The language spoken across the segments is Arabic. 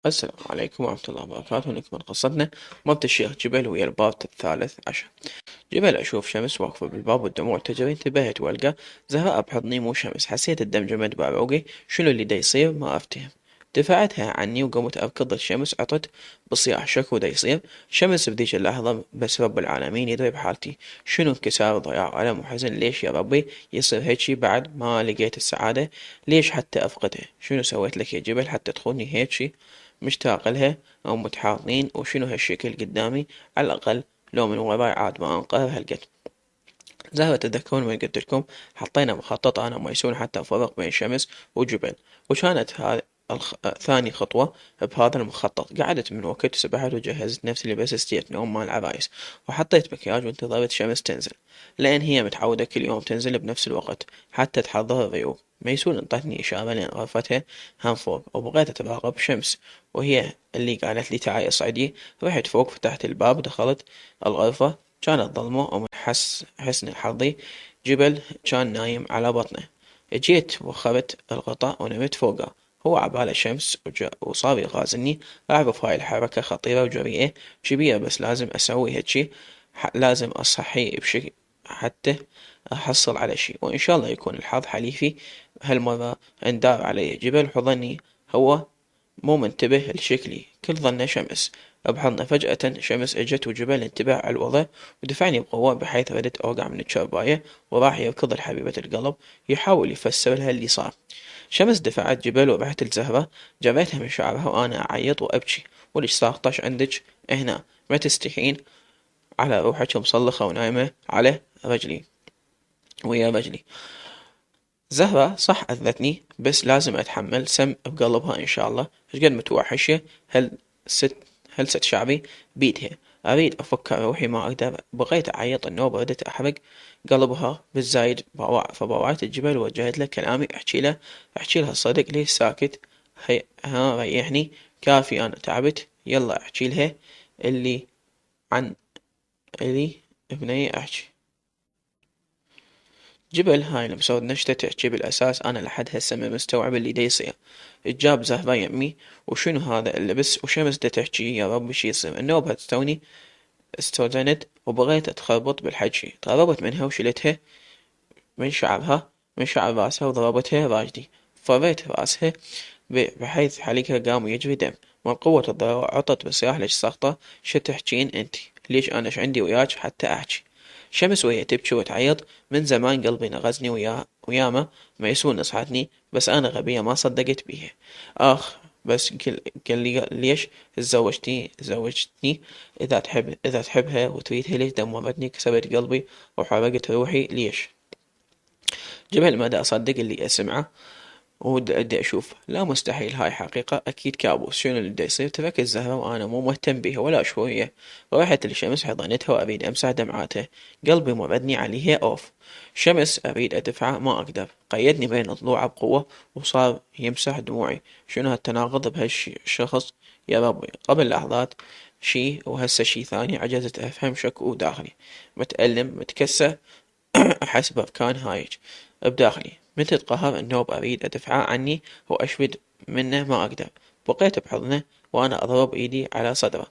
السلام عليكم ورحمة الله وبركاته. نكمل قصتنا. مبدأ الشيخ جبل ويا الباب الثالث عشر. جبل أشوف شمس واقفة بالباب والدموع تجري. انتبهت وألقى زهراء بحضني مو شمس. حسيت الدم جمد بعروقي. شنو اللي دا يصير ما أفتهم. دفعتها عني وقمت أركض الشمس. عطت بصياح شكو دا يصير. شمس بذيك اللحظة بس رب العالمين يدري بحالتي. شنو انكسار ضياع ألم وحزن. ليش يا ربي يصير هيجي بعد ما لقيت السعادة؟ ليش حتى أفقدها؟ شنو سويت لك يا جبل حتى تخوني هيجي؟ مشتاق لها أو متحاضنين وشنو هالشكل قدامي؟ على الأقل لو من وراي عاد ما أنقذ هالقد. زهرة تذكرون من قلت لكم حطينا مخطط أنا وميسون حتى نفرق بين شمس وجبل، وكانت هذه ثاني خطوة بهذا المخطط. قعدت من وقت وسبحت وجهزت نفسي لبس ستيت نوم مال العرايس، وحطيت مكياج وانتظرت شمس تنزل، لأن هي متعودة كل يوم تنزل بنفس الوقت حتى تحضر الضيوف. ميسون انطتني إشارة لين غرفتها هم فوق، وبغيت أتراقب شمس وهي اللي قالت لي تعالي اصعدي. رحت فوق فتحت الباب ودخلت الغرفة. كانت ظلمة ومن حسن حظي جبل كان نايم على بطنه. جيت وخبت الغطاء ونمت فوقه. هو عباله شمس وصار يغازلني. أعرف هاي الحركة خطيرة وجريئة كبيرة، بس لازم أسوي هالشي. لازم أصحي بشكل حتى أحصل على شي، وإن شاء الله يكون الحظ حليفي هالمرة. اندار علي جبل وحضني. هو مو منتبه لشكلي، كل ظنه شمس بحضنه. فجأة شمس اجت وجبل انتبه على الوضع ودفعني بقوة بحيث ردت أوقع من الشرباية، وراح يركض لحبيبة القلب يحاول يفسر لها اللي صار. شمس دفعت جبل ورحت لزهرة جريتها من شعرها وأنا أعيط وأبكي. وليش صار طش عندك هنا؟ ما تستحين على روحك مصلخة ونايمة على رجلي ويا رجلي. زهرة صح أذتني، بس لازم أتحمل سم بقلبها إن شاء الله. إيش قد متوحشة هل ست هلست شعبي بيدها. أريد أفك روحي ما أقدر. بغيت أعيط النوبة ردت أحرق قلبها بالزايد. فبوعت الجبل ووجهت له كلامي. أحكي لها الصدق. ليش ساكت؟ هي ها ريحني كافي أنا تعبت. يلا أحكي لها اللي عن اللي ابني أحكي. جبل هاي المسود نشتة تحكي بالأساس أنا لحد هسه ما مستوعب اللي دا يصير. الجاب زهرة يمي وشنو هذا اللبس وشمس دا تحكي يا رب شي يصير. النوبة تستوني استوزنت وبغيت أتخربط بالحكي. تقربت منها وشلتها من شعر راسها وضربتها راجدي. فريت راسها بحيث حليقها قام يجري دم. من قوة الضرر عطت بصياح ليش ساخطة شو تحجين انتي؟ ليش انا ايش عندي وياك حتى احكي؟ شمس وهي تبكي وتعيط من زمان قلبي نغزني وياما ميسون نصحتني، بس انا غبية ما صدقت بيها. اخ بس قال لي ليش زوجتني؟ اذا تحبها وتريدها ليش دمرتني كسبت قلبي وحرقت روحي ليش؟ جبل ما دا أصدق اللي أسمعه ودي أشوف. لا مستحيل هاي حقيقة أكيد كابوس. شنو اللي دا يصير؟ تركت الزهرة وأنا مو مهتم بيها ولا شوية. رحت للشمس حضنتها وأريد أمسح دمعاتها. قلبي مردني عليها أوف. شمس أريد أدفعه ما أقدر. قيدني بين ضلوعه بقوة وصار يمسح دموعي. شنو هالتناقض بهالشخص يا ربي؟ قبل لحظات شي وهسه شي ثاني. عجزت أفهم شكو داخلي متألم متكسر. أحس بأفكار هايج بداخلي مثل قهر النوب. أريد أدفعه عني وأشفد منه ما أقدر. بقيت بحضنه وأنا أضرب إيدي على صدره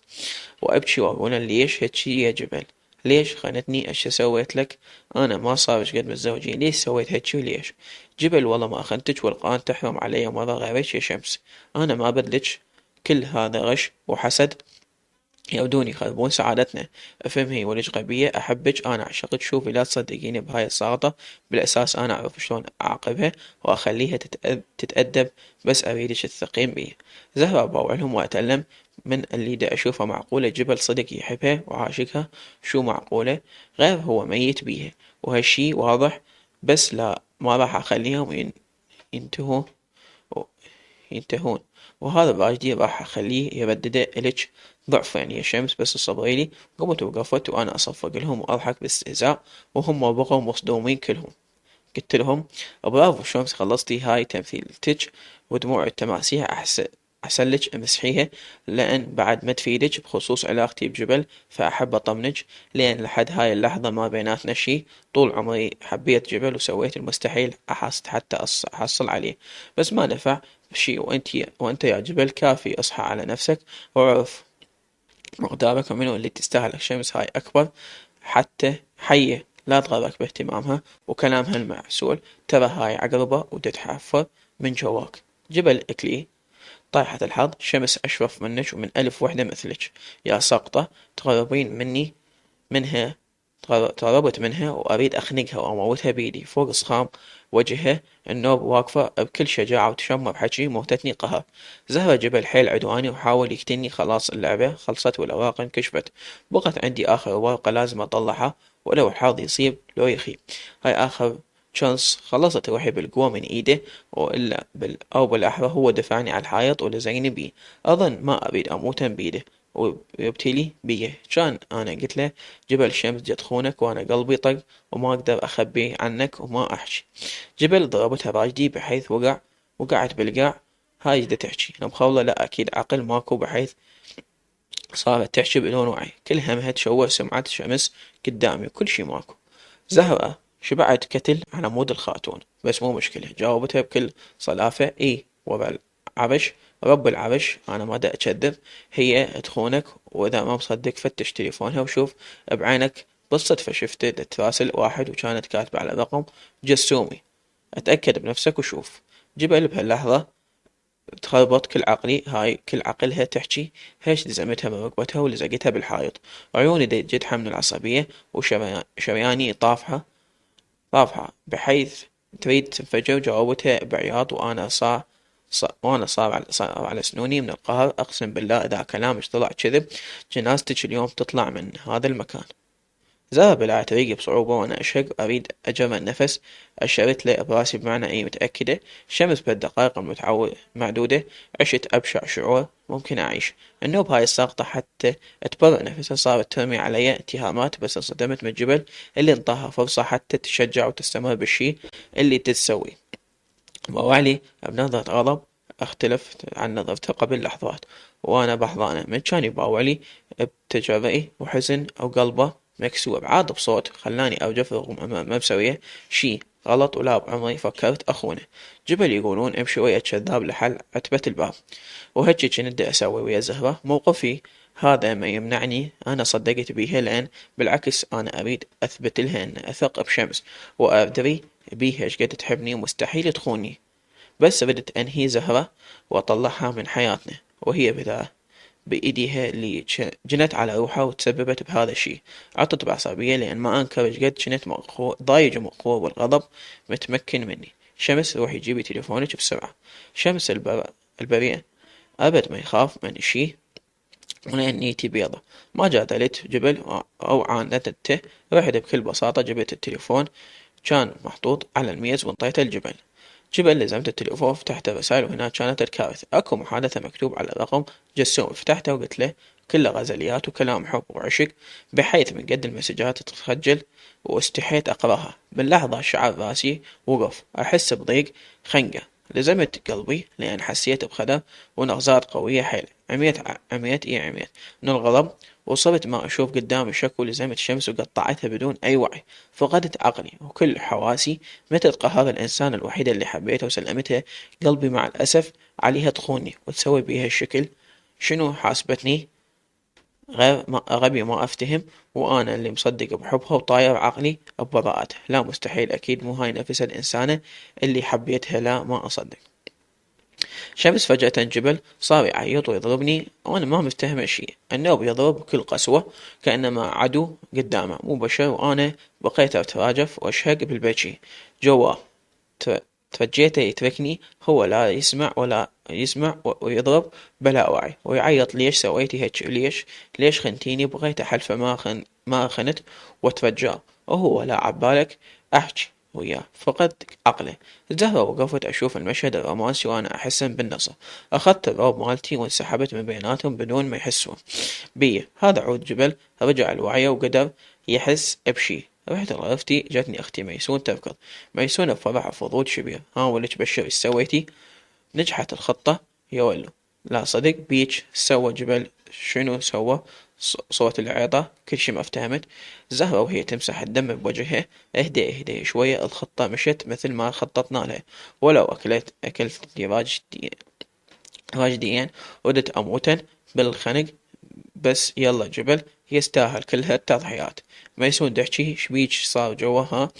وأبكي وأقول ليش هيجي يا جبل؟ ليش خانتني؟ ايش سويت لك؟ أنا ما صار قد متزوجين. ليش سويت هيجي وليش؟ جبل والله ما خنتك والقرآن تحرم علي مرة غيرك يا شمس. أنا ما بدلك كل هذا غش وحسد يبدون يخربون سعادتنا. افهمي ولج غبية. احبك انا اعشقك. شوفي لا تصدقيني بهاي الساقطة. بالاساس انا اعرف شلون اعاقبها واخليها تتأدب، بس اريدك تثقين بي. زهرة بوعلهم واتألم من اللي دا اشوفه. معقولة جبل صدق يحبها وعاشقها؟ شو معقولة؟ غير هو ميت بيها وهالشي واضح. بس لا ما راح اخليهم ينتهوا ينتهون. وهذا الراجدي راح اخليه يردده الك ضعفين يا شمس. بس صبريلي. قمت وقفت وانا اصفق لهم واضحك باستهزاء وهم بقوا مصدومين كلهم. قلت لهم برافو شمس خلصتي هاي تمثيلتك ودموع التماسيح. أحسن لك امسحيها، لأن بعد ما تفيدك بخصوص علاقتي بجبل فأحب أطمنك، لأن لحد هاي اللحظة ما بيناتنا شي. طول عمري حبيت جبل وسويت المستحيل حتى أحصل عليه، بس ما نفع. بشي، وانت يا جبل كافي اصحى على نفسك وعرف مقدارك ومنو اللي تستاهل. الشمس هاي أكبر حتى حية لا تغرك باهتمامها وكلامها المعسول، ترى هاي عقربة وتتحفر من جواك. جبل إكلي طايحة الحظ، شمس أشرف منك ومن ألف وحدة مثلك يا ساقطة تقربين مني منها. تقربت منها وأريد أخنقها وأموتها بيدي فوق صخام وجهها. النوب واقفة بكل شجاعة وتشمر بحجي موتتني قهر. زهرة جبل حيل عدواني وحاول يقتلني، خلاص اللعبة خلصت والأوراق انكشفت. بقت عندي آخر ورقة لازم أطلعها ولو الحظ يصيب لو يخيب. هاي آخر تشانس، خلصت روحي بالقوة من ايده، وإلا أو بالأحرى هو دفعني على الحائط ولزقني بيه. أظن ما أريد أموتا بيده ويبتلي بيه. كان أنا قلت له جبل شمس جت خونك وأنا قلبي طق وما أقدر أخبي عنك وما أحكي. جبل ضربتها راجدي بحيث وقعت بالقاع. هاي جدة تحكي المخولة، لا أكيد عقل ماكو بحيث صارت تحكي بدون وعي. كل همها تشوه سمعة شمس قدامي وكل شي ماكو. زهرة شبعت كتل على مود الخاتون، بس مو مشكلة جاوبتها بكل صلافة. اي ورا العرش رب العرش انا ما دا اكذب، هي تخونك واذا ما مصدق فتش تليفونها وشوف بعينك. بالصدفة شفت تراسل واحد وكانت كاتبة على رقم جسومي. اتأكد بنفسك وشوف. جبل بهاللحظة تخربط كل عقلي. هاي كل عقلها تحكي هيش دزمتها من ركبتها ولزقتها بالحائط. عيوني جدحة من العصبية وشرياني طافحة بحيث تريد تنفجر. جاوبتها بعياط وانا صار على سنوني من القهر. اقسم بالله اذا كلامك طلع كذب جنازتك اليوم تطلع من هذا المكان. ذهب إلى طريقي بصعوبة وأنا أشهق أريد أجمع النفس. أشرت له براسي بمعنى إي متأكدة. شمس بالدقائق معدودة عشت أبشع شعور ممكن أعيش. النوب هاي الساقطة حتى أتبرأ نفسها صارت ترمي علي اتهامات، بس انصدمت من الجبل اللي انطاها فرصة حتى تشجع وتستمر بالشي اللي تسوي. ووعلي بنظرة غضب اختلف عن نظرته قبل لحظات وأنا بحضانه. من كان يباوعلي بتجرئي وحزن أو قلبه مكسور عاد بصوت خلاني أرجف رغم ما بسويه شي غلط. ولا بعمري فكرت أخونه. جبل يقولون امشي ويا كذاب لحل عتبة الباب، وهيجي كنت أسوي ويا زهرة. موقفي هذا ما يمنعني أنا صدقت بيها، لأن بالعكس أنا أريد أثبت لها أن أثق بشمس وأدري بيها ايش قد تحبني ومستحيل تخوني. بس ردت أنهي زهرة وأطلعها من حياتنا وهي بإيديها اللي جنت على روحها وتسببت بهذا الشي. عطت بعصبية لأن ما أنكر ايش قد كنت ضايج ومقهور والغضب متمكن مني. شمس روحي جيبي تليفونك بسرعة. شمس البريئة أبد ما يخاف من شي ولأن نيتي بيضة. ما جادلت جبل أو عاندته، رحت بكل بساطة جبت التليفون كان محطوط على الميز وانطيته الجبل. جبل لزمت التليفون فتحت الرسائل وهناك كانت الكارثة. اكو محادثة مكتوب على رقم جسوم. فتحته وقلت له كله غزليات وكلام حب وعشق بحيث من قد المسجات تتخجل واستحيت اقراها. باللحظة شعر راسي وقف احس بضيق خنقة لزمت قلبي لان حسيت بخدر ونغزات قوية حيل. عميت من الغضب وصرت ما أشوف قدامي شكو. لزمت الشمس وقطعتها بدون أي وعي. فقدت عقلي وكل حواسي متى قهر الإنسان الوحيدة اللي حبيتها وسلمتها قلبي مع الأسف عليها تخوني وتسوي بيها الشكل. شنو حاسبتني غير ما غبي ما أفتهم، وأنا اللي مصدق بحبها وطاير عقلي ببراءتها. لا مستحيل أكيد مو هاي نفس الإنسانة اللي حبيتها، لا ما أصدق. شمس فجأة جبل صار يعيط ويضربني وأنا ما مفتهم شي. النوب يضرب بكل قسوة كأنما عدو قدامه مو بشر، وأنا بقيت أتراجف وأشهق بالبكي جواه. تفجيته يتركني هو لا يسمع ولا يسمع ويضرب بلا وعي ويعيط ليش سويتي هيك، ليش خنتيني. بغيت أحلفه ما خنت وتفجأ وهو لا عبالك أحكي وياه. فقد عقله. الزهرة وقفت أشوف المشهد الرومانسي وأنا أحسن بالنصر. أخذت الروب مالتي وانسحبت من بيناتهم بدون ما يحسون بي. هذا عود جبل رجع الوعي وقدر يحس بشي. رحت لغرفتي جتني أختي ميسون تركض. ميسون بفرح وفضول شبيه. ها ولك بشر ايش سويتي؟ نجحت الخطة يا ولو. لا صدق بيج سوى جبل شنو سوى؟ صوت العيطة كل شي ما افتهمت. زهرة وهي تمسح الدم بوجهها: اهدي اهدي شوية، الخطة مشت مثل ما خططنا لها، ولو أكلت راجديا ودت أموتا بالخنق، بس يلا جبل يستاهل كل هالتضحيات. ميسون تحجي شبيج صار جوا ها؟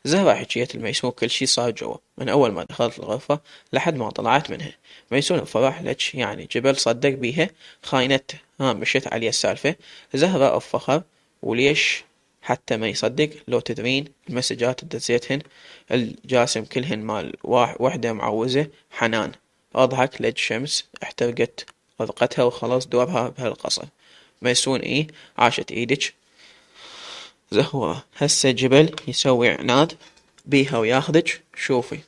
زهرة حجيت الميسون كل شي صار جوا من أول ما دخلت الغرفة لحد ما طلعت منها. ميسون بفرح لك يعني جبل صدق بيها؟ خاينته ها مشت عليه السالفة. زهرة بفخر: وليش حتى ما يصدق؟ لو تدرين المسجات اللي دزيتهن الجاسم كلهن مال وحدة معوزة حنان. أضحك لج شمس احترقت رفقتها وخلاص دورها بهالقصر. ميسون ايه عاشت ايدج زهورة، هسه جبل يسوي عناد بيها وياخذك. شوفي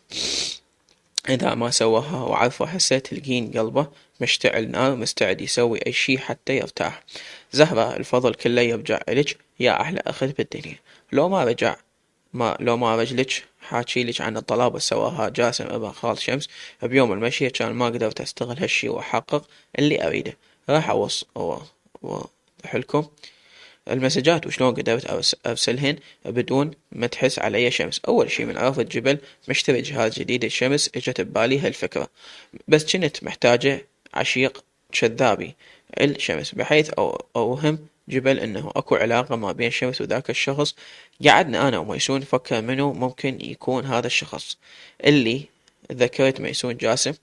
اذا ما سواها وعرفه هسه تلقين قلبه مشتعل نار مستعد يسوي اي شي حتى يرتاح. زهرة الفضل كله يرجع الك يا احلى اخت بالدنيا. لو ما رجلك حاجيلك عن الطلب سواها جاسم ابن خال شمس بيوم المشي كان ما قدرت استغل هالشي واحقق اللي اريده. راح اوضحلكم المسجات وشلون قدرت ارسلهن بدون ما تحس علي شمس. اول شي من عرفت جبل مشتري جهاز جديد الشمس اجت ببالي هالفكرة، بس كنت محتاجة عشيق كذابي الشمس بحيث اوهم جبل انه اكو علاقة ما بين شمس وذاك الشخص. قعدنا انا وميسون نفكر منو ممكن يكون هذا الشخص. اللي ذكرت ميسون جاسم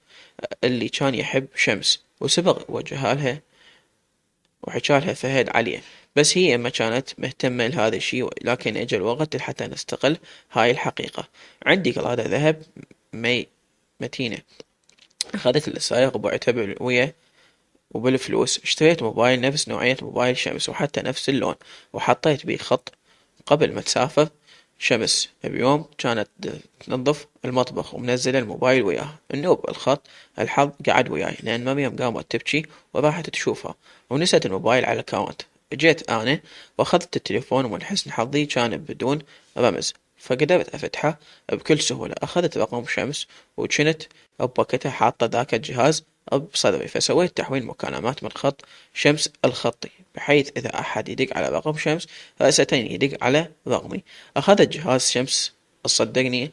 اللي كان يحب شمس وسبق وجهالها وحكالها فهد عليه، بس هي ما كانت مهتمة لهذا الشي. لكن اجى الوقت حتى نستقل هاي الحقيقة. عندي قلادة ذهب متينة اخذت السائق وبعتها وبالفلوس اشتريت موبايل نفس نوعية موبايل شمس وحتى نفس اللون، وحطيت بيه خط قبل ما تسافر شمس بيوم كانت تنظف المطبخ ومنزلة الموبايل وياها. النوب الخط الحظ قعد وياي لأن مريم قامت تبكي وراحت تشوفها ونسيت الموبايل على الأكاونت. جيت أنا وأخذت التليفون ومن حسن حظي كان بدون رمز فقدرت أفتحه بكل سهولة. أخذت رقم شمس وكنت بوقتها حاطة ذاك الجهاز بصدري فسويت تحويل مكالمات من خط شمس الخطي بحيث إذا أحد يدق على رقم شمس رأسة يدق على رقمي. أخذت جهاز شمس الصدقي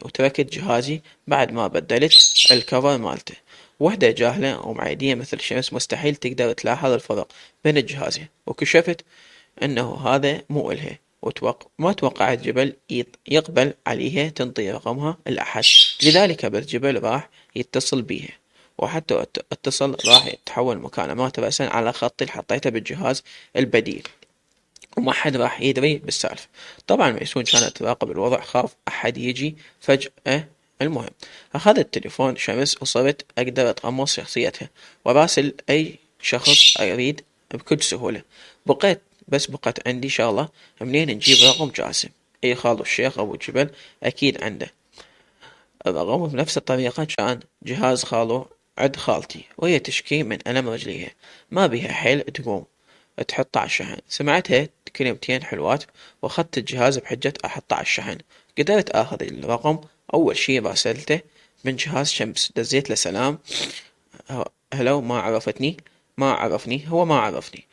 وتركت جهازي بعد ما بدلت الكفر مالته. وحدة جاهلة ومعيدية مثل شمس مستحيل تقدر تلاحظ الفرق بين الجهازين، وكشفت انه هذا مو إلها ما توقعت جبل يقبل عليها تنطي رقمها لأحد. لذلك بس جبل راح يتصل بيها وحتى اتصل راح يتحول مكالمات رأسا على خطي اللي حطيته بالجهاز البديل وما حد راح يدري بالسالفة. طبعا ميسون كانت تراقب الوضع خاف أحد يجي فجأة. المهم أخذت تليفون شمس وصرت أقدر أتقمص شخصيتها وراسل أي شخص أريد بكل سهولة. بقت عندي شغلة: منين نجيب رقم جاسم؟ أي خالو الشيخ أبو جبل أكيد عنده الرقم. بنفس الطريقة كان جهاز خالو عند خالتي وهي تشكي من ألم رجليها ما بيها حيل تقوم تحطه على الشحن. سمعتها كلمتين حلوات واخذت الجهاز بحجة احطه على الشحن. قدرت اخذ الرقم. اول شي راسلته من جهاز شمس دزيت له سلام هلو ما عرفني هو ما عرفني.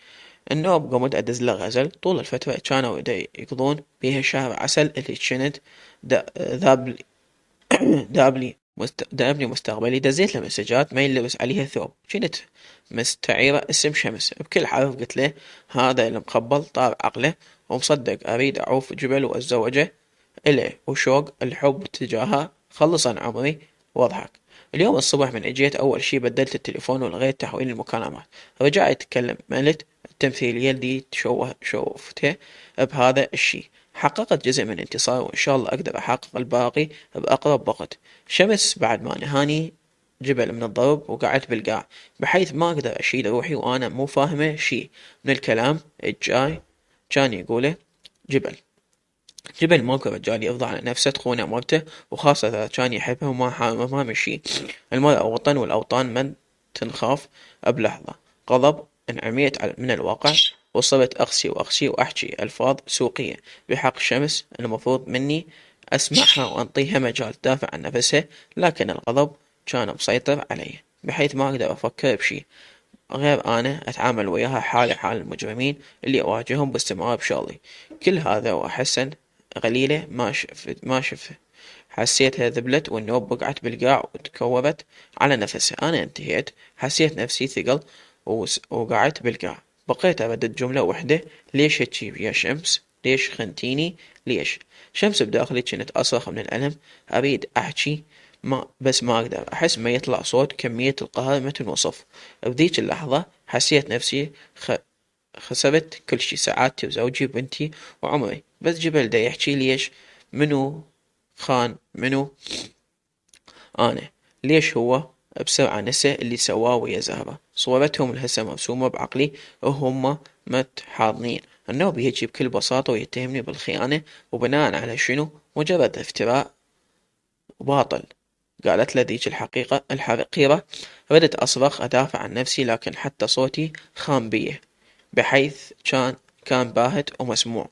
النوب قمت ادز له غزل طول الفترة كانوا يقضون بيها شهر عسل اللي كنت ذاب دابني مستقبلي. دزيت له مسجات ما يلبس عليها ثوب كنت مستعيرة اسم شمس بكل حرف قلت له هذا المقبل طار عقله ومصدق اريد اعوف جبل واتزوجه اليه وشوق الحب تجاهه خلص عن عمري واضحك. اليوم الصبح من اجيت اول شي بدلت التليفون ولغيت تحويل المكالمات. رجعت اتكلم ملت التمثيلية اللي شوفته بهذا الشي. حققت جزء من الانتصار وإن شاء الله أقدر أحقق الباقي بأقرب وقت. شمس بعد ما نهاني جبل من الضرب وقعدت بالقاع بحيث ما أقدر أشيل روحي وأنا مو فاهمة شي من الكلام الجاي كان يقوله جبل موقف رجال يفضل على نفسه تخونه مرته وخاصة إذا كان يحبها وما حارمها من شي. المرأة وطن والأوطان من تنخاف بلحظة. غضب انعميت من الواقع وصرت أغشي وأحكي ألفاظ سوقية بحق شمس المفروض مني أسمعها وأنطيها مجال تدافع عن نفسها، لكن الغضب كان مسيطر علي. بحيث ما أقدر أفكر بشي غير أنا أتعامل وياها حالي حال المجرمين اللي أواجههم باستمرار بشغلي. كل هذا وأحسن قليلة ما شفت حسيتها ذبلت والنوب وقعت بالقاع وتكوبت على نفسها. أنا انتهيت، حسيت نفسي ثقل وقعدت بالقاع. بقيت أردد جملة وحدة: ليش هتجي يا شمس؟ ليش خنتيني؟ ليش؟ شمس بداخلي كنت أصرخ من الألم، أريد أحكي بس ما أقدر. أحس ما يطلع صوت. كمية القهر ما تنوصف. بذيك اللحظة حسيت نفسي خسرت كل شي: سعادتي وزوجي وبنتي وعمري. بس جبل دا يحكي ليش؟ منو خان منو؟ أنا. ليش هو؟ بسرعة نسى اللي سواه ويا زهرة. صورتهم الهسه مرسومة بعقلي وهم متحاضنين. النوب يجي بكل بساطة ويتهمني بالخيانة، وبناء على شنو؟ مجرد افتراء باطل. قالت له ذيك الحقيرة. ردت أصرخ أدافع عن نفسي، لكن حتى صوتي خان بيه بحيث كان باهت ومسموع.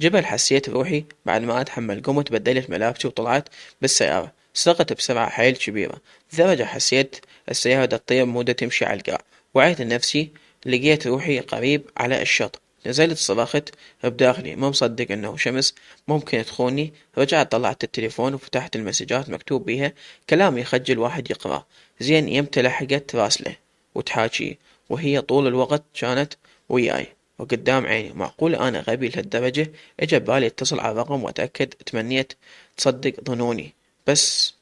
جبل حسيت بروحي بعد ما أتحمل. قمت بدلت ملابسي وطلعت بالسيارة. سرقت بسرعة حيل كبيرة لدرجة حسيت السيارة دا تطير مو دا تمشي على القاع. وعيت لنفسي، لقيت روحي قريب على الشط. نزلت صرخت بداخلي ما مصدق انه شمس ممكن تخوني. رجعت طلعت التليفون وفتحت المسجات مكتوب بيها كلام يخجل واحد يقرأ. زين يمتى لحقت راسله وتحاكي وهي طول الوقت كانت وياي وقدام عيني. معقول أنا غبي لهالدرجة؟ إجا ببالي اتصل على الرقم وأتأكد. تمنيت تصدق ظنوني، بس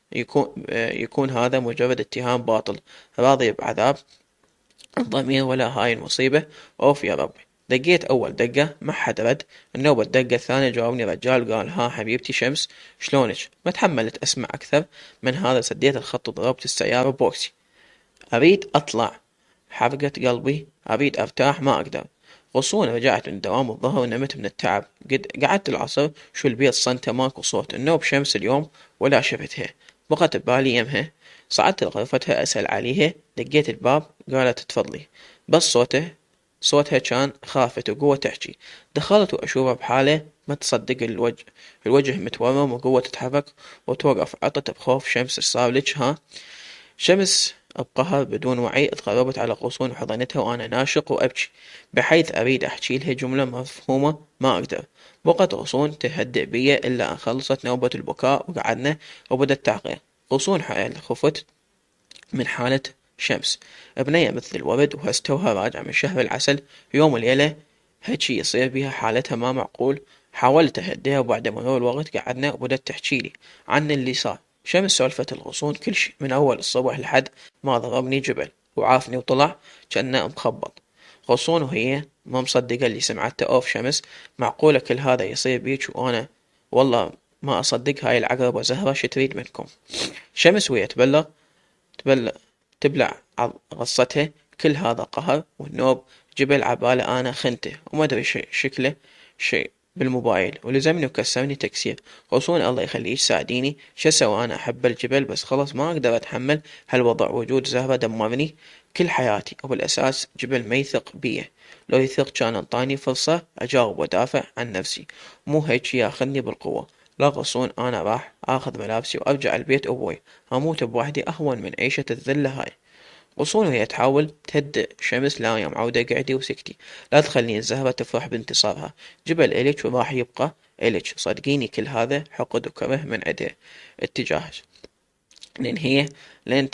يكون هذا مجرد اتهام باطل. راضي بعذاب الضمير ولا هاي المصيبة؟ أوف يا ربي. دقيت أول دقة ما حد رد. النوبة الدقة الثانية جاوبني رجال قال: ها حبيبتي شمس، شلونك؟ ما تحملت أسمع أكثر من هذا. سديت الخط وضربت السيارة بوكسي. أريد أطلع، حرقت قلبي. أريد أرتاح، ما أقدر. غصون رجعت من دوام الظهر ونمت من التعب. قعدت العصر شو البيت صنته ماكو صوت. النوب شمس اليوم ولا شفتها. بقت ببالي يمها. صعدت لغرفتها أسأل عليها. دقيت الباب قالت تفضلي. بس صوتها كان خافت وقوة تحكي. دخلت وأشوفها بحالة ما تصدق. الوجه متورم وقوة تتحرك وتوقف. عطت بخوف: شمس ايش صار لك ها؟ شمس بقهر بدون وعي اتقربت على غصون وحضنتها وأنا ناشق وأبكي بحيث أريد أحكي لها جملة مفهومة ما أقدر. بقت غصون تهدئ بي إلا أن خلصت نوبة البكاء وقعدنا وبدأ التعقيد. غصون خفت من حالة شمس. بنية مثل الورد وهستوها راجعة من شهر العسل. يوم وليلة هيجي يصير بيها حالتها ما معقول. حاولت أهديها وبعد مرور الوقت قعدنا وبدت تحكيلي عن اللي صار. شمس سولفت الغصون كل شي من أول الصبح لحد ما ضربني جبل وعافني وطلع كأنه مخبط. غصون وهي ما مصدقة اللي سمعته. أوف شمس، معقولة كل هذا يصير بيك وأنا والله ما أصدق. هاي العقربة زهرة شو تريد منكم؟ شمس وهي تبلع تبلع غصتها. كل هذا قهر والنوب جبل عبالة أنا خنته وما أدري شكله شيء بالموبايل ولزمني وكسرني تكسير. غصون الله يخليك ساعديني. شو اسوي؟ أنا أحب الجبل بس خلاص ما أقدر أتحمل هالوضع. وجود زهرة دمرني كل حياتي. وبالأساس جبل ما يثق بيه. لو يثق كان انطاني فرصة أجاوب وأدافع عن نفسي، مو هيك ياخذني بالقوة. لا غصون، أنا راح أخذ ملابسي وأرجع البيت أبوي. أموت بوحدي أهون من عيشة الذلة هاي. غصون وهي تحاول تهدئ شمس: لا يا معودة قعدي وسكتي، لا تخلين الزهرة تفرح بانتصارها. جبل إلك وراح يبقى إلك. صدقيني كل هذا حقد وكره من عده اتجاهك، لأن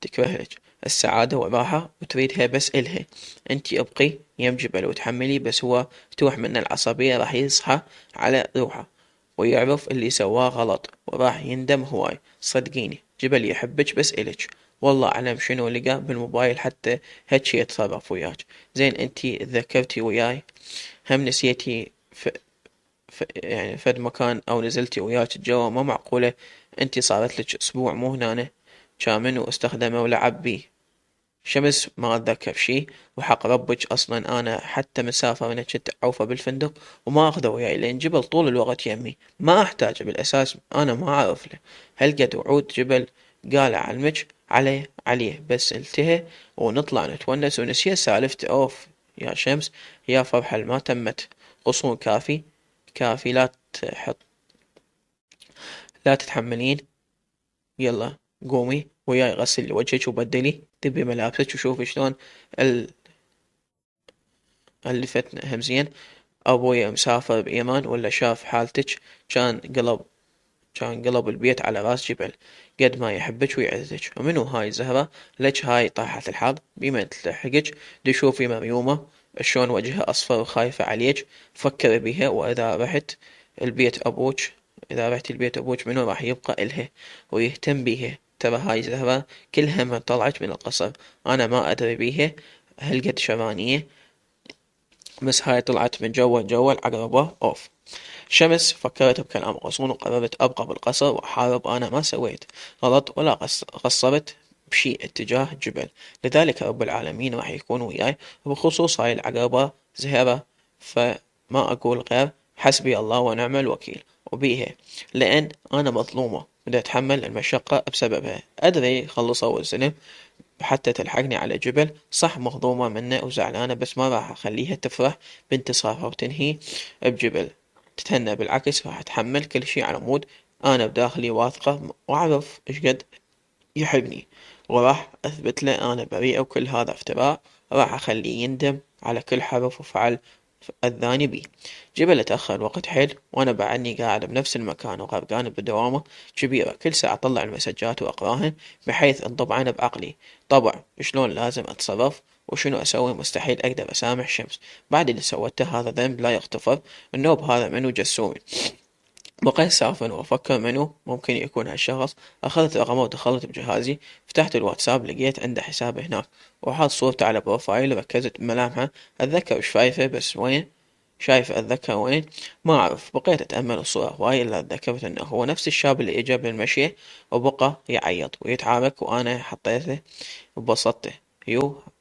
تكرهك السعادة والراحة وتريدها بس إلها. انتي ابقي يم جبل وتحملي. بس هو تروح من العصبية راح يصحى على روحه ويعرف اللي سواه غلط وراح يندم هواي. صدقيني جبل يحبك بس إلك. والله أعلم شنو لقى بالموبايل حتى هيك يتصرف وياك. زين انتي تذكرتي وياي؟ هم نسيتي يعني فد مكان او نزلتي وياك الجو؟ ما معقولة انتي صارت لك اسبوع مو هنا كامل واستخدمه ولعب بيه. شمس ما اتذكر شي وحق ربك اصلا انا حتى مسافة من كنت اعوفه بالفندق وما اخذه وياي لان جبل طول الوقت يمي ما احتاجه بالاساس. انا ما اعرف له هالقد وعود جبل قال اعلمك عليه بس التهى ونطلع نتونس ونسيه سالفته. اوف يا شمس يا فرحة ما تمت. غصون كافي لا تتحملين. يلا قومي وياي غسلي وجهك وبدلي دبي ملابسك وشوفي شلون ال- ألفتنا همزين. أبويا مسافر بيمن ولا شاف حالتك كان قلب البيت على راس جبل، قد ما يحبك ويعزك. ومنو هاي زهرة لج هاي طاحة الحظ بما تلحقك، دي شوفي مريومة شلون وجهها أصفر وخايفة عليك. فكري بيها، إذا رحتي البيت أبوك منو راح يبقى إلها ويهتم بيها. ترى هاي زهرة كلها من طلعت من القصر، أنا ما أدري بيها هالقد شرانية، بس هاي طلعت من جوا العقربة أوف. شمس فكرت بكلام غصون وقررت أبقى بالقصر وأحارب. أنا ما سويت غلط ولا قصرت بشي اتجاه جبل، لذلك رب العالمين راح يكون وياي وبخصوص هاي العقربة زهرة. فما أقول غير حسبي الله ونعم الوكيل وبيها، لأن أنا مظلومة بدي أتحمل المشقة بسببها. أدري خلصوا الزلم حتى تلحقني على جبل، صح مهضومة منه وزعلانة، بس ما راح أخليها تفرح بانتصارها وتنهي بجبل تتهنى. بالعكس راح أتحمل كل شي على مود أنا بداخلي واثقة وأعرف إيش قد يحبني، وراح أثبت له أنا بريئة وكل هذا افتراء. راح أخليه يندم على كل حرف وفعل أذاني بيه. جبل اتأخر وقت حيل وأنا بعدني قاعد بنفس المكان وغرقان بدوامة كبيرة، كل ساعة أطلع المسجات وأقراهن بحيث انطب عنا بعقلي طبع شلون لازم أتصرف وشنو أسوي. مستحيل أقدر أسامح شمس بعد اللي سوته، هذا ذنب لا يغتفر. النوب هذا منو جسومي. بقيت سافن وأفكر منو ممكن يكون هالشخص. أخذت رقمه ودخلت بجهازي، فتحت الواتساب لقيت عنده حساب هناك وحاط صورته على بروفايل. ركزت بملامحه أتذكر ايش شايفه، بس وين شايفه أتذكر وين ما أعرف. بقيت أتأمل الصورة هواي إلا تذكرت إنه هو نفس الشاب اللي إجا بالمشي وبقى يعيط ويتعارك، وأنا حطيته وبسطته.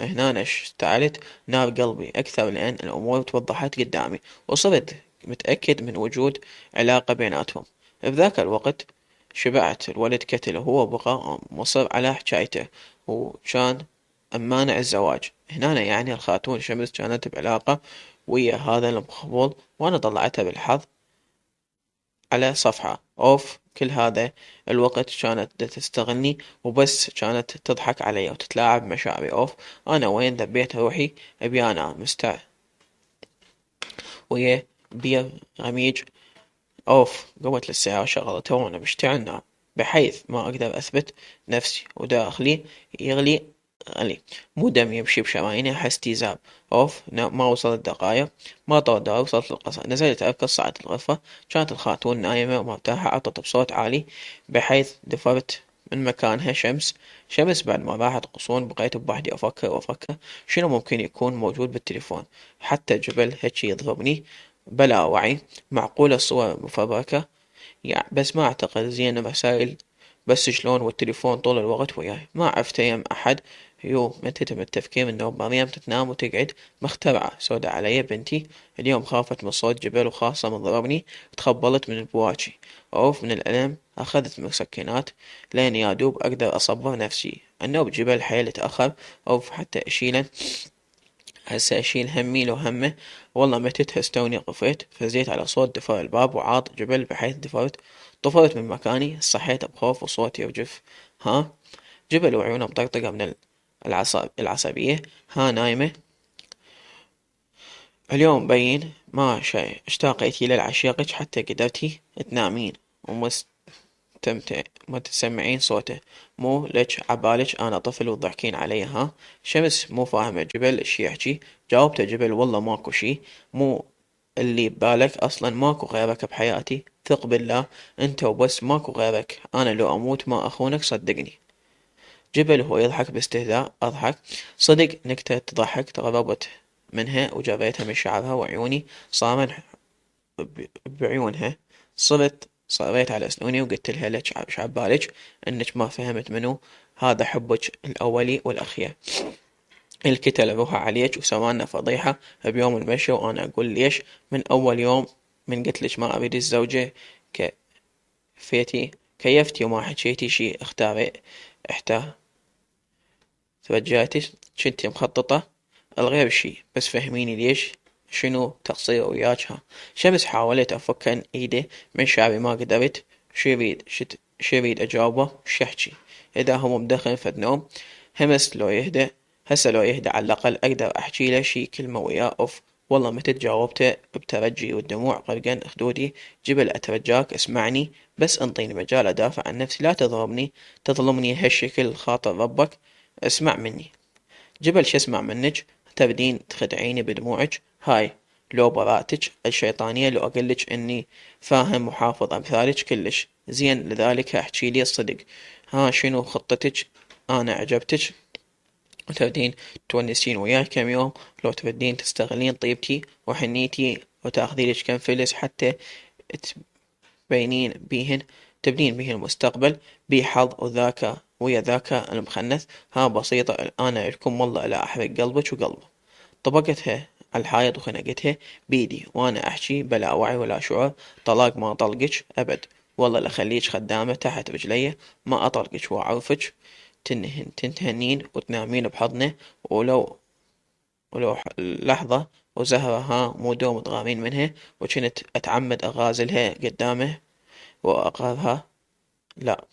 هنا اشتعلت نار قلبي أكثر لأن الأمور توضحت قدامي وصرت متأكد من وجود علاقة بيناتهم. بذاك الوقت شبعت الولد كتل وهو بقى مصر على حكايته، وكان مانع الزواج. هنا يعني الخاتون شمس كانت بعلاقة ويا هذا المخبول، وأنا طلعتها بالحظ على صفحة أوف. كل هذا الوقت كانت تستغلني وبس كانت تضحك علي وتتلاعب مشاعري أوف. أنا وين ذبيت روحي أبي أنا ويا بير غميج أوف. قوت للسيارة شغلتها وأنا مشتعل نار بحيث ما أقدر أثبت نفسي، وداخلي يغلي غلي، مو دم يمشي بشراييني. أحس استيزاب أوف. ما وصلت دقايق، ما طول دقايق وصلت للقصر. نزلت أركض صعدت الغرفة، كانت الخاتون نايمة ومرتاحة. عطت بصوت عالي بحيث دفرت من مكانها. شمس بعد ما راحت قصون بقيت بوحدي أفكر شنو ممكن يكون موجود بالتليفون. حتى جبل هيجي يضربني بلا وعي. معقولة الصور مفبركة يعني، بس ما أعتقد. زين الرسايل بس شلون والتليفون طول الوقت وياي. ما عرفت أيام أحد. متى من التفكير من النوم مريم تتنام وتقعد مخترعة سودا علي بنتي. اليوم خافت من صوت جبل وخاصة من ضربني. تخبلت من البواكي أوف من الألم. أخذت مسكنات لين يا دوب أقدر أصبر نفسي. النوب جبل حيل تأخر أوف حتى أشيله. هسه أشيل همي لو همه. والله متى تهستوني قفيت فزيت على صوت دفع الباب وعاط جبل بحيث طفرت من مكاني. صحيت بخوف وصوتي يرجف. ها جبل وعيونه مطقطقة من العصبية. ها نايمة اليوم بين ما اشتاقيتي للعشيقك حتى قدرتي تنامين ومستمتع ما تسمعين صوته. مو لك عبالك انا طفل وتضحكين علي ها. شمس مو فاهمة جبل ايش يحكي. جاوبته جبل والله ماكو شي، مو اللي ببالك اصلا ماكو غيرك بحياتي. ثق بالله انت وبس ماكو غيرك. انا لو اموت ما اخونك صدقني. جبل وهو يضحك باستهزاء. أضحك صدق نكتة تضحك. تقربت منها وجريتها من شعرها وعيوني صامن بعيونها. صريت على سنوني وقلت لها ليش عبالك انك ما فهمت منو هذا حبك الاولي والاخير. الكتل روحه عليك وسوانا فضيحة بيوم المشي، وانا اقول ليش من اول يوم من قلت لك ما اريد الزوجة كفيتي كيفتي وما حكيتي شي احتار توجهتي جنتي مخططة الغير شي، بس فهميني ليش شنو تقصير وياك. شمس حاولت أفك ايده من شعري ما قدرت. شو يريد أجاوبه شحكي. إذا هو مدخن فد نوم. همس لو يهدى، هسه لو يهدى على الأقل أقدر أحكي له شي كلمة وياه أوف. والله متى جاوبته بترجي والدموع غرقان خدودي. جبل أترجاك اسمعني، بس انطيني مجال أدافع عن نفسي، لا تضربني تظلمني هالشكل خاطر ربك. اسمع مني. جبل شو اسمع منك؟ تبدين تخدعيني بدموعك هاي؟ لو براءتك الشيطانية لو أقلك إني فاهم وحافظ أمثالك كلش زين، لذلك احكي لي الصدق. ها شنو خطتك؟ أنا عجبتك وتبدين تونسين وياي كم يوم؟ لو تبدين تستغلين طيبتي وحنيتي وتاخذيلك كم فلس حتى تبينين بيهن، تبنين بيهن المستقبل بي حظ وذاك ويا ذاك المخنث. ها بسيطة أنا لكم والله لا أحرق قلبك وقلبه. طبقتها على الحائط وخنقتها بيدي وأنا أحكي بلا وعي ولا شعور. طلاق ما طلقك أبد، والله لخليك خدامة تحت رجلي، ما أطلقك وأعرفك تنتهنين وتنامين بحضنه. ولو لحظة وزهرة ها مو دوم تغامين منها، وكنت أتعمد أغازلها قدامه وأقهرها. لا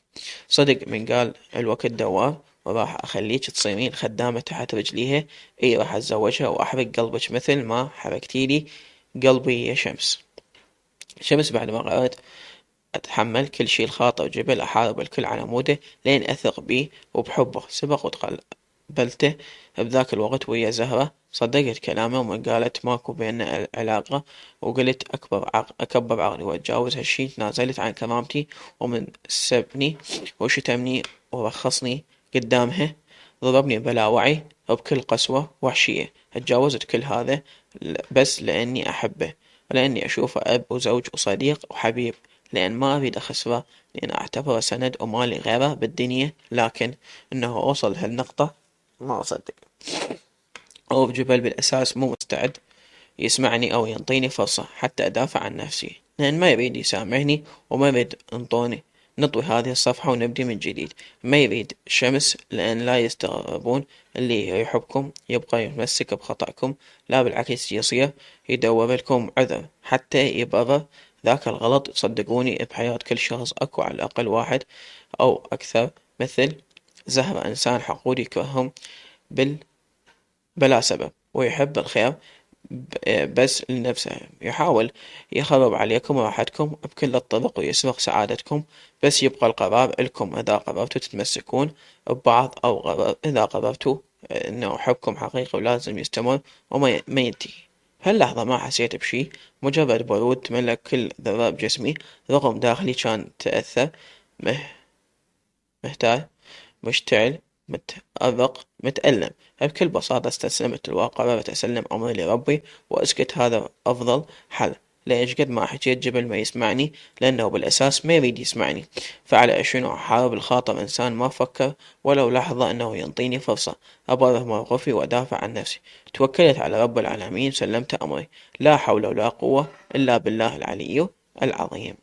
صدق من قال الوقت دوار، وراح أخليك تصيرين خدامة تحت رجليها. اي راح أتزوجها وأحرق قلبك مثل ما حرقتيلي قلبي يا شمس. شمس بعد ما قررت أتحمل كل شي الخاطر جبل، أحارب الكل على موده لين أثق بيه وبحبه. سبق وتقبلته بذاك الوقت ويا زهرة، صدقت كلامه ومن قالت ماكو بيننا علاقة، وقلت أكبر عقلي وأتجاوز هالشي. تنازلت عن كرامتي ومن سبني وشتمني ورخصني قدامها، ضربني بلا وعي بكل قسوة وحشية. اتجاوزت كل هذا بس لأني أحبه، ولأني أشوفه أب وزوج وصديق وحبيب، لأن ما أريد أخسره، لأن أعتبره سند ومالي غيره بالدنيا. لكن إنه أوصل لهالنقطة ما أصدق. أو جبل بالأساس مو مستعد يسمعني أو ينطيني فرصة حتى أدافع عن نفسي، لأن ما يريد يسامحني وما يريد نطوي هذه الصفحة ونبدي من جديد. ما يريد شمس لأن لا يستغربون اللي يحبكم يبقى يتمسك بخطأكم، لا بالعكس يصير يدور لكم عذر حتى يبرر ذاك الغلط. صدقوني بحياة كل شخص أكو على الأقل واحد أو أكثر مثل زهرة، إنسان حقود يكرههم بلا سبب ويحب الخير بس لنفسه، يحاول يخرب عليكم راحتكم بكل الطرق ويسرق سعادتكم. بس يبقى القرار إلكم إذا قررتوا تتمسكون ببعض أو إذا قررتوا إنه حبكم حقيقي ولازم يستمر وما ينتهي. هاللحظة ما حسيت بشي، مجرد برود تملك كل ذرة بجسمي، رغم داخلي كان تأثر محتار مشتعل متأرق متألم. بكل بساطة استسلمت الواقع، قررت أسلم أمري لربي وأسكت. هذا أفضل حل. ليش قد ما حكيت جبل ما يسمعني؟ لأنه بالأساس ما يريد يسمعني. فعلى شنو أحارب الخاطر إنسان ما فكر ولو لحظة أنه ينطيني فرصة أبرر موقفي وأدافع عن نفسي؟ توكلت على رب العالمين، سلمت أمري، لا حول ولا قوة إلا بالله العلي العظيم.